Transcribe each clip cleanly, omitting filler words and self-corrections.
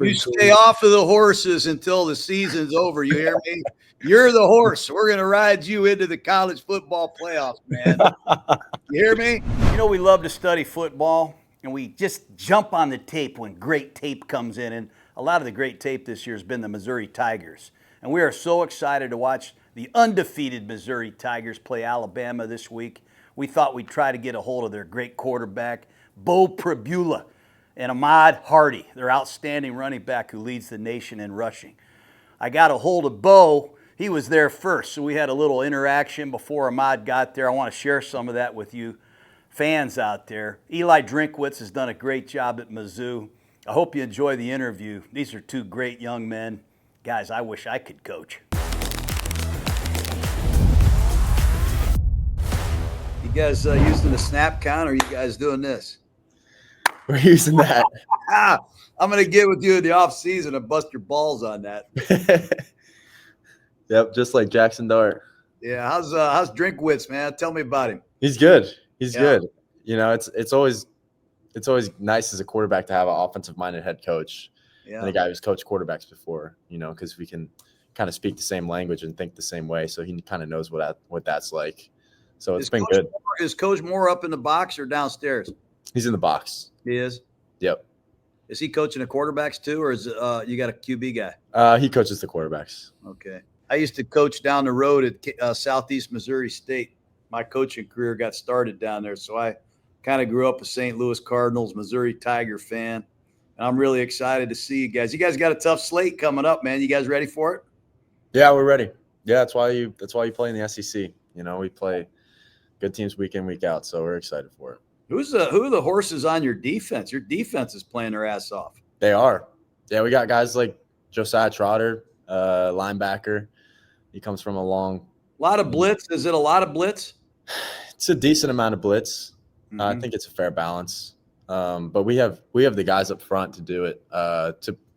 You stay off of the horses until the season's over. You hear me? You're the horse. We're going to ride you into the college football playoffs, man. You hear me? You know, we love to study football, and we just jump on the tape when great tape comes in. And a lot of the great tape this year has been the Missouri Tigers. And we are so excited to watch the undefeated Missouri Tigers play Alabama this week. We thought we'd try to get a hold of their great quarterback, Beau Pribula, and Ahmad, their outstanding running back who leads the nation in rushing. I got a hold of Beau. He was there first, so we had a little interaction before Ahmad got there. I want to share some of that with you fans out there. Eli Drinkwitz has done a great job at Mizzou. I hope you enjoy the interview. These are two great young men. Guys, I wish I could coach. You guys using the snap count, or are you guys doing this? We're using that. I'm going to get with you in the off season and bust your balls on that. Yep, just like Jackson Dart. Yeah, how's Drinkwitz, man? Tell me about him. He's good. He's good. You know, it's always nice as a quarterback to have an offensive-minded head coach and a guy who's coached quarterbacks before. You know, because we can kind of speak the same language and think the same way, so he kind of knows what that's like. So it's been good. Is Coach Moore up in the box or downstairs? He's in the box. He is? Yep. Is he coaching the quarterbacks too, or is you got a QB guy? He coaches the quarterbacks. Okay. I used to coach down the road at Southeast Missouri State. My coaching career got started down there, so I kind of grew up a St. Louis Cardinals, Missouri Tiger fan, and I'm really excited to see you guys. You guys got a tough slate coming up, man. You guys ready for it? Yeah, we're ready. Yeah, that's why you play in the SEC. You know, we play good teams week in, week out, so we're excited for it. Who are the horses on your defense? Your defense is playing their ass off. They are. Yeah, we got guys like Josiah Trotter, linebacker. He comes from a lot of blitz. Is it a lot of blitz? It's a decent amount of blitz. Mm-hmm. I think it's a fair balance. But we have the guys up front to do it.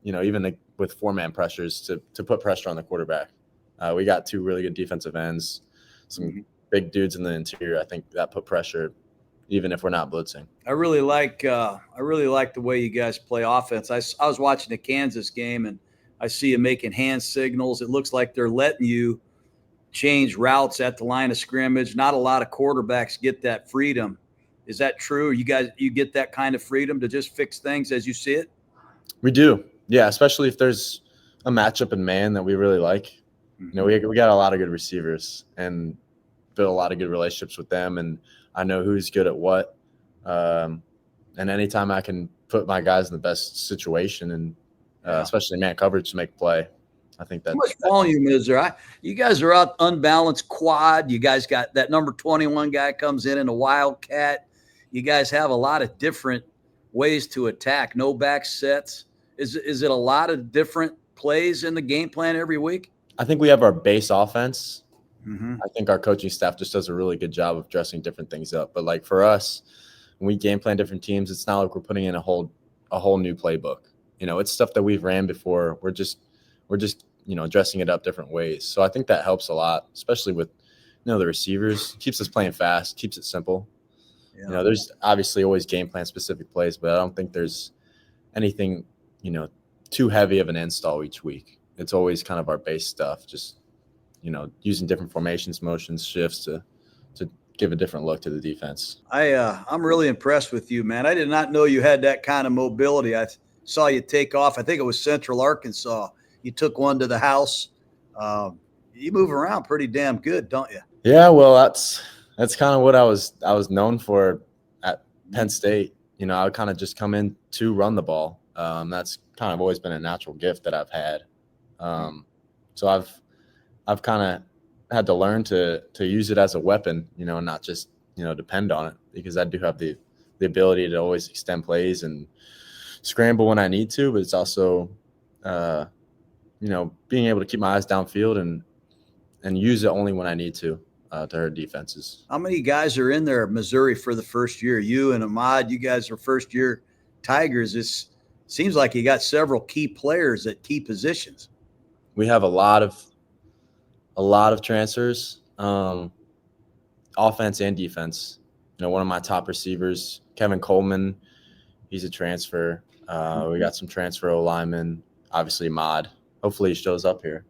Even with 4-man pressures to put pressure on the quarterback. We got 2 really good defensive ends, some big dudes in the interior. I think that put pressure, even if we're not blitzing. I really like the way you guys play offense. I was watching the Kansas game, and I see you making hand signals. It looks like they're letting you change routes at the line of scrimmage. Not a lot of quarterbacks get that freedom. Is that true? You get that kind of freedom to just fix things as you see it? We do. Yeah, especially if there's a matchup in man that we really like. You know, we got a lot of good receivers and build a lot of good relationships with them, and I know who's good at what. And anytime I can put my guys in the best situation and especially man coverage to make play, I think that. How much volume is there? You guys are out unbalanced quad. You guys got that number 21 guy comes in a wildcat. You guys have a lot of different ways to attack. No back sets. Is it a lot of different plays in the game plan every week? I think we have our base offense. I think our coaching staff just does a really good job of dressing different things up. But like for us, when we game plan different teams, it's not like we're putting in a whole new playbook. You know, it's stuff that we've ran before. We're just dressing it up different ways. So I think that helps a lot, especially with the receivers. Keeps us playing fast, keeps it simple. Yeah. You know, there's obviously always game plan specific plays, but I don't think there's anything too heavy of an install each week. It's always kind of our base stuff, just using different formations, motions, shifts to give a different look to the defense. I'm really impressed with you, man. I did not know you had that kind of mobility. I saw you take off. I think it was Central Arkansas. You took one to the house. You move around pretty damn good, don't you? Yeah, well, that's kind of what I was known for at Penn State. You know, I would kind of just come in to run the ball. That's kind of always been a natural gift that I've had. So I've kind of had to learn to use it as a weapon, and not just, depend on it, because I do have the ability to always extend plays and scramble when I need to, but it's also, being able to keep my eyes downfield and use it only when I need to hurt defenses. How many guys are in there, Missouri, for the first year? You and Ahmad, you guys are first-year Tigers. It seems like you got several key players at key positions. We have a lot of transfers, offense and defense. One of my top receivers, Kevin Coleman, he's a transfer. We got some transfer linemen. Obviously, Ahmad. Hopefully, he shows up here.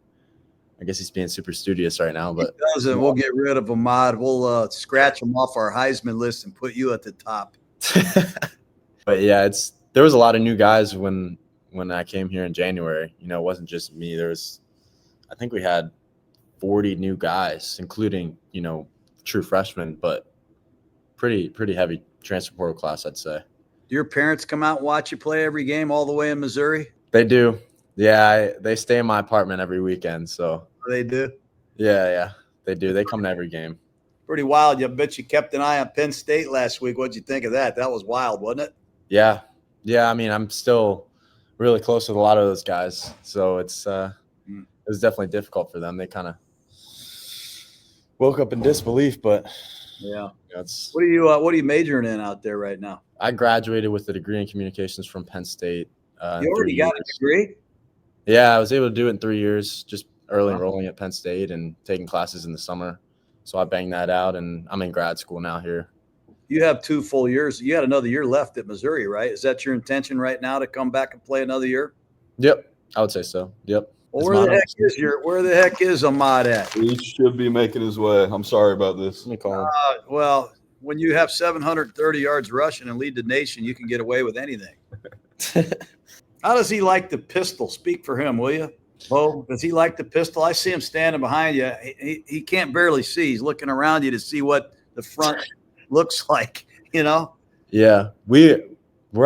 I guess he's being super studious right now, but he doesn't. We'll get rid of Ahmad. We'll scratch him off our Heisman list and put you at the top. But yeah, there was a lot of new guys when I came here in January. You know, it wasn't just me. I think we had 40 new guys, including, you know, true freshmen, but pretty heavy transfer portal class, I'd say. Do your parents come out and watch you play every game all the way in Missouri? They do. Yeah, they stay in my apartment every weekend. So they do. Yeah, they do. They come to every game. Pretty wild. I bet you kept an eye on Penn State last week. What'd you think of that? That was wild, wasn't it? Yeah. I mean, I'm still really close with a lot of those guys, so it was definitely difficult for them. They kind of woke up in disbelief, but yeah. What are you majoring in out there right now? I graduated with a degree in communications from Penn State. You already got a degree? Yeah, I was able to do it in 3 years, just early enrolling at Penn State and taking classes in the summer. So I banged that out, and I'm in grad school now here. You have 2 full years. You got another year left at Missouri, right? Is that your intention right now to come back and play another year? Yep, I would say so. Yep. Well, where the heck is Ahmad at? He should be making his way. I'm sorry about this. Let me call him. Well, when you have 730 yards rushing and lead the nation, you can get away with anything. How does he like the pistol? Speak for him, will you? Beau, does he like the pistol? I see him standing behind you. He can't barely see. He's looking around you to see what the front looks like, you know? Yeah, we're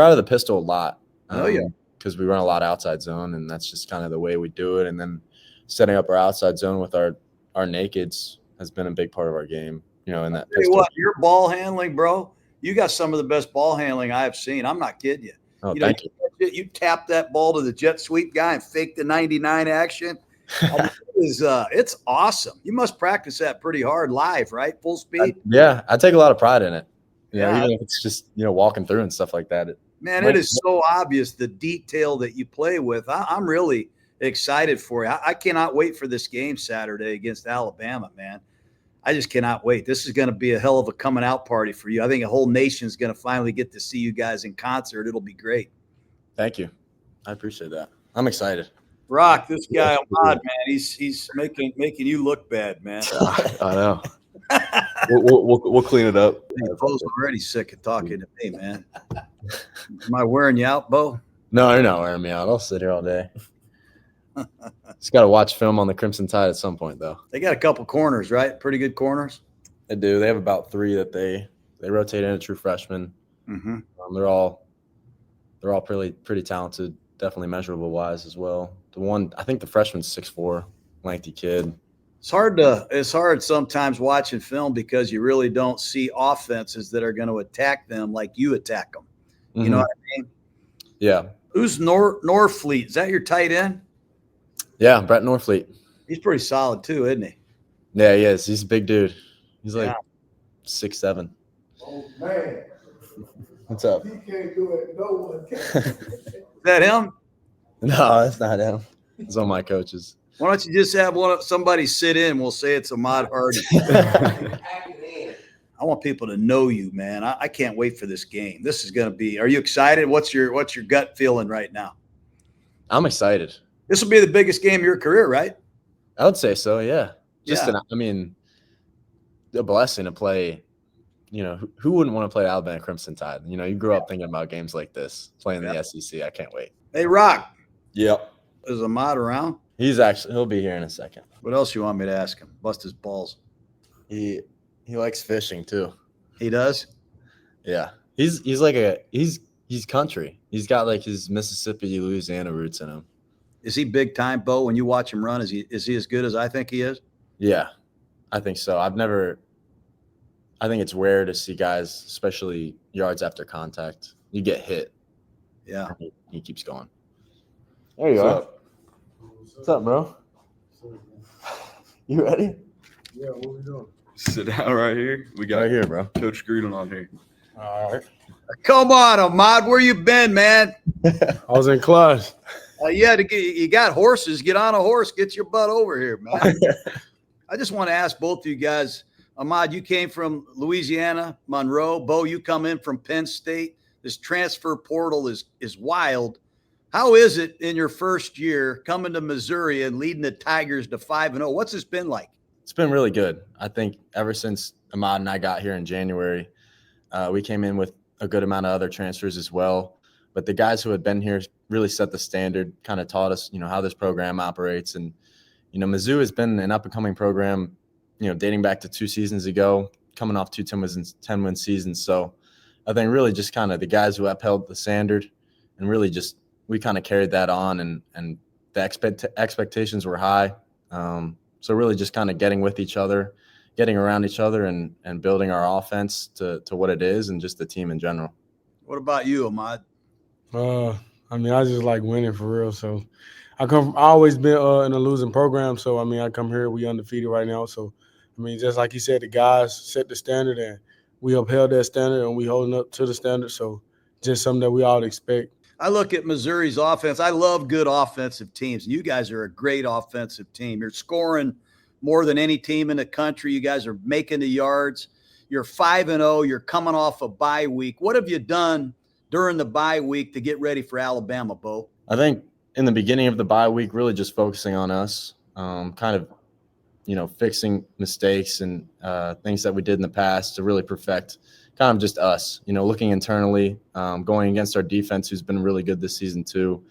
out of the pistol a lot. Yeah. Because we run a lot of outside zone, and that's just kind of the way we do it. And then setting up our outside zone with our nakeds has been a big part of our game, you know, in that pistol. What, your ball handling, bro, you got some of the best ball handling I've seen. I'm not kidding you. Oh, thank you. You tap that ball to the jet sweep guy and fake the 99 action. It's awesome. You must practice that pretty hard live, right? Full speed. I take a lot of pride in it. Yeah, even if it's just, you know, walking through and stuff like that. Man, it is so obvious the detail that you play with. I'm really excited for you. I cannot wait for this game Saturday against Alabama, man. I just cannot wait. This is going to be a hell of a coming out party for you. I think a whole nation's going to finally get to see you guys in concert. It'll be great. Thank you. I appreciate that. I'm excited. Rock, this guy Ahmad, man, he's making you look bad, man. I know. We'll clean it up. Beau's already sick of talking to me, man. Am I wearing you out, Beau? No, you're not wearing me out. I'll sit here all day. Just got to watch film on the Crimson Tide at some point, though. They got a couple corners, right? Pretty good corners. They do. They have about 3 that they rotate in a true freshman. Mm-hmm. They're all pretty talented, definitely measurable wise as well. The one, I think the freshman's 6'4", lengthy kid. It's hard sometimes watching film because you really don't see offenses that are going to attack them like you attack them. You Mm-hmm. know what I mean? Yeah. Who's Norfleet? Is that your tight end? Yeah, Brett Norfleet. He's pretty solid too, isn't he? Yeah, he is. He's a big dude. He's like 6'7". Oh, man. What's up? He can't do it. No one can. Is that him? No, that's not him. It's one of my coaches. Why don't you just have somebody sit in? We'll say it's Ahmad Hardy. I want people to know you, man. I can't wait for this game. This is going to be. Are you excited? What's your gut feeling right now? I'm excited. This will be the biggest game of your career, right? I would say so. Yeah. Yeah. A blessing to play. You know, who wouldn't want to play Alabama Crimson Tide? You know, you grew up thinking about games like this, playing the SEC. I can't wait. Hey, Rock. Yep. Is Ahmad around? He'll be here in a second. What else you want me to ask him? Bust his balls. He likes fishing too. He does? Yeah. He's country. He's got like his Mississippi, Louisiana roots in him. Is he big time, Beau? When you watch him run, is he as good as I think he is? Yeah, I think so. I think it's rare to see guys, especially yards after contact. You get hit. Yeah. He keeps going. There you are. What's up, bro? You ready? Yeah, what we doing? Sit down right here. We got Right here, bro. Coach Gruden on here. All right. Come on, Ahmad. Where you been, man? I was in class. You got horses. Get on a horse. Get your butt over here, man. I just want to ask both of you guys. Ahmad, you came from Louisiana, Monroe. Beau, you come in from Penn State. This transfer portal is wild. How is it in your first year coming to Missouri and leading the Tigers to 5-0? What's this been like? It's been really good. I think ever since Ahmad and I got here in January, we came in with a good amount of other transfers as well. But the guys who had been here really set the standard, kind of taught us, how this program operates. And, Mizzou has been an up-and-coming program, dating back to 2 seasons ago, coming off 2 10-win seasons. So I think really just kind of the guys who upheld the standard and really just we kind of carried that on and the expectations were high. So really just kind of getting with each other, getting around each other and building our offense to what it is and just the team in general. What about you, Ahmad? I just like winning for real. So I always been in a losing program. So, I come here, we undefeated right now. So, just like you said, the guys set the standard and we upheld that standard and we holding up to the standard. So just something that we all expect. I look at Missouri's offense. I love good offensive teams. You guys are a great offensive team. You're scoring more than any team in the country. You guys are making the yards. You're 5-0. You're coming off a bye week. What have you done during the bye week to get ready for Alabama, Beau? I think in the beginning of the bye week, really just focusing on us, kind of, fixing mistakes and things that we did in the past to really perfect kind of just us, looking internally, going against our defense, who's been really good this season too.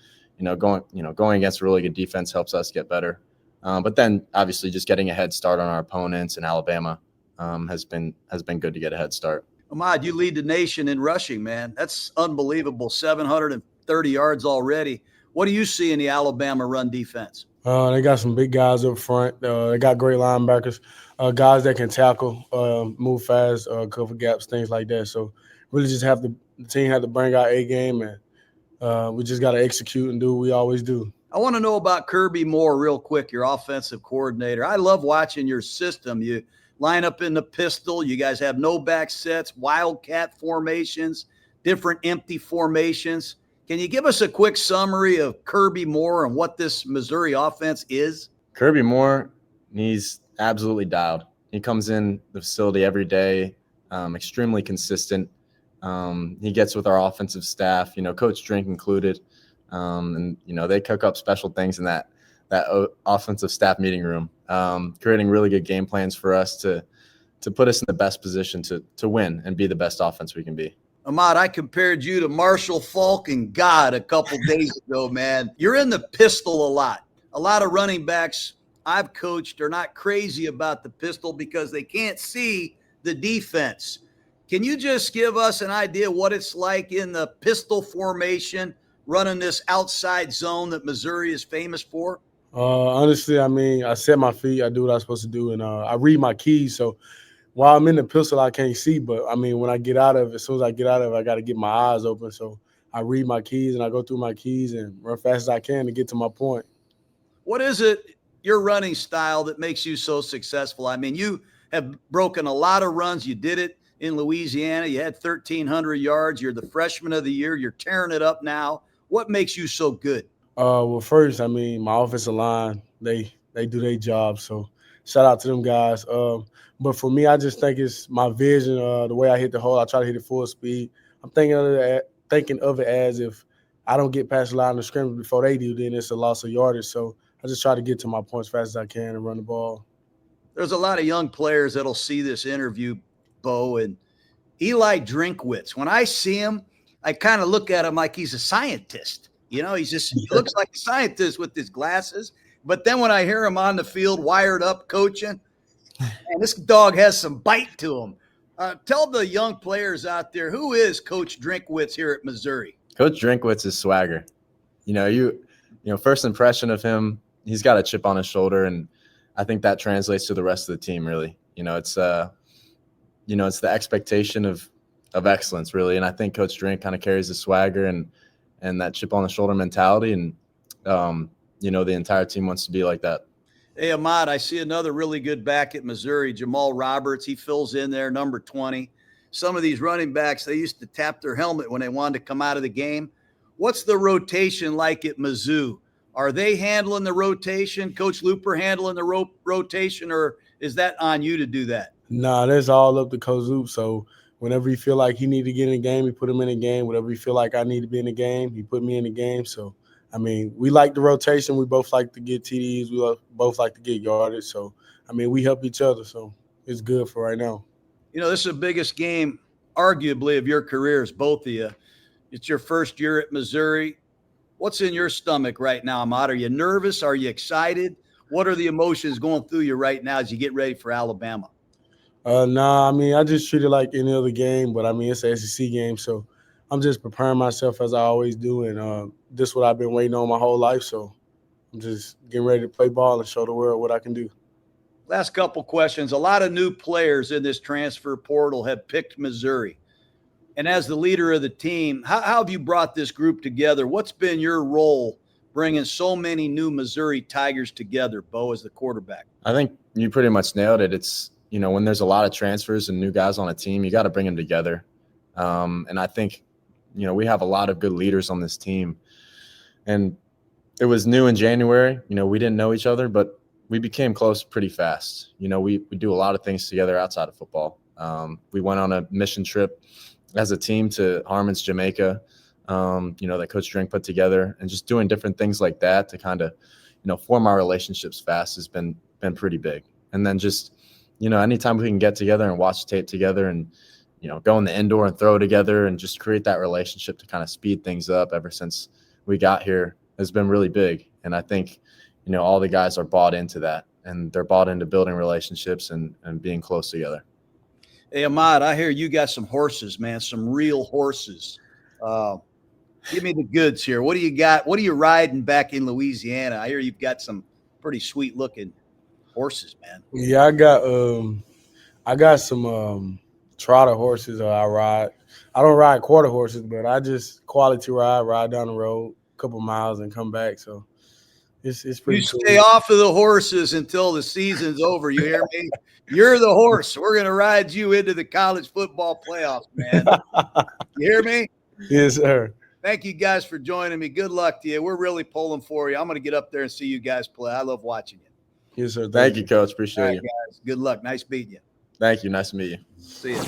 Going against a really good defense helps us get better. But then obviously just getting a head start on our opponents in Alabama has been good to get a head start. Ahmad, you lead the nation in rushing, man. That's unbelievable. 730 yards already. What do you see in the Alabama run defense? They got some big guys up front. They got great linebackers, guys that can tackle, move fast, cover gaps, things like that. So really just the team have to bring our A game, and we just got to execute and do what we always do. I want to know about Kirby Moore real quick, your offensive coordinator. I love watching your system. You line up in the pistol. You guys have no back sets, wildcat formations, different empty formations. Can you give us a quick summary of Kirby Moore and what this Missouri offense is? Kirby Moore, he's absolutely dialed. He comes in the facility every day, extremely consistent. He gets with our offensive staff, Coach Drink included, and they cook up special things in that offensive staff meeting room, creating really good game plans for us to put us in the best position to win and be the best offense we can be. Ahmad, I compared you to Marshall Faulk and God a couple days ago, man. You're in the pistol a lot. A lot of running backs I've coached are not crazy about the pistol because they can't see the defense. Can you just give us an idea what it's like in the pistol formation, running this outside zone that Missouri is famous for? Honestly, I set my feet. I do what I'm supposed to do, and I read my keys. So while I'm in the pistol, I can't see. But, when I get out of it, as soon as I get out of it, I got to get my eyes open. So I read my keys, and I go through my keys and run fast as I can to get to my point. What is it, your running style, that makes you so successful? You have broken a lot of runs. You did it in Louisiana. You had 1,300 yards. You're the freshman of the year. You're tearing it up now. What makes you so good? Well, first, my offensive line, they do their job. So shout out to them guys. But for me, I just think it's my vision, the way I hit the hole. I try to hit it full speed. I'm thinking of it as if I don't get past the line of scrimmage before they do, then it's a loss of yardage. So I just try to get to my points as fast as I can and run the ball. There's a lot of young players that'll see this interview, Beau, and Eli Drinkwitz. When I see him, I kind of look at him like he's a scientist. He looks like a scientist with his glasses. But then when I hear him on the field, wired up, coaching, and this dog has some bite to him. Tell the young players out there, who is Coach Drinkwitz here at Missouri? Coach Drinkwitz is swagger. First impression of him, he's got a chip on his shoulder, and I think that translates to the rest of the team. Really, it's the expectation of excellence, really, and I think Coach Drink kind of carries the swagger and that chip on the shoulder mentality, and the entire team wants to be like that. Hey, Ahmad, I see another really good back at Missouri, Jamal Roberts. He fills in there, number 20. Some of these running backs, they used to tap their helmet when they wanted to come out of the game. What's the rotation like at Mizzou? Are they handling the rotation? Coach Looper handling the rotation, or is that on you to do that? Nah, that's all up to Coach Loop. So whenever he feel like he need to get in the game, he put him in the game. Whenever he feel like I need to be in the game, he put me in the game. So, I mean, we like the rotation. We both like to get TDs. We both like to get yardage. So, I mean, we help each other. So it's good for right now. You know, this is the biggest game, arguably, of your careers, both of you. It's your first year at Missouri. What's in your stomach right now, Ahmad? Are you nervous? Are you excited? What are the emotions going through you right now as you get ready for Alabama? Nah, I mean, I just treat it like any other game, but I mean, it's an SEC game, so I'm just preparing myself as I always do, and this is what I've been waiting on my whole life, so I'm just getting ready to play ball and show the world what I can do. Last couple questions. A lot of new players in this transfer portal have picked Missouri. And as the leader of the team, how have you brought this group together? What's been your role bringing so many new Missouri Tigers together, Beau, as the quarterback? I think you pretty much nailed it. It's, you know, when there's a lot of transfers and new guys on a team, you got to bring them together. And I think, you know, we have a lot of good leaders on this team. And it was new in January. You know, we didn't know each other, but we became close pretty fast. You know, we do a lot of things together outside of football. We went on a mission trip as a team to Harmon's, Jamaica, you know, that Coach Gruden put together, and just doing different things like that to kind of, you know, form our relationships fast has been pretty big. And then just, you know, anytime we can get together and watch tape together and, you know, go in the indoor and throw together and just create that relationship to kind of speed things up ever since we got here has been really big. And I think, you know, all the guys are bought into that, and they're bought into building relationships and being close together. Hey, Ahmad, I hear you got some horses, man, some real horses. Give me the goods here. What do you got? What are you riding back in Louisiana? I hear you've got some pretty sweet looking horses, man. Yeah, I got some trotter horses I ride. I don't ride quarter horses, but I just quality ride down the road a couple miles and come back. So it's pretty You cool. stay off of the horses until the season's over. You hear me? You're the horse. We're going to ride you into the college football playoffs, man. You hear me? Yes, sir. Thank you guys for joining me. Good luck to you. We're really pulling for you. I'm going to get up there and see you guys play. I love watching you. Yes, sir. Thank you, Coach. Appreciate All right, you. guys. Good luck. Nice meeting you. Thank you. Nice to meet you. See you.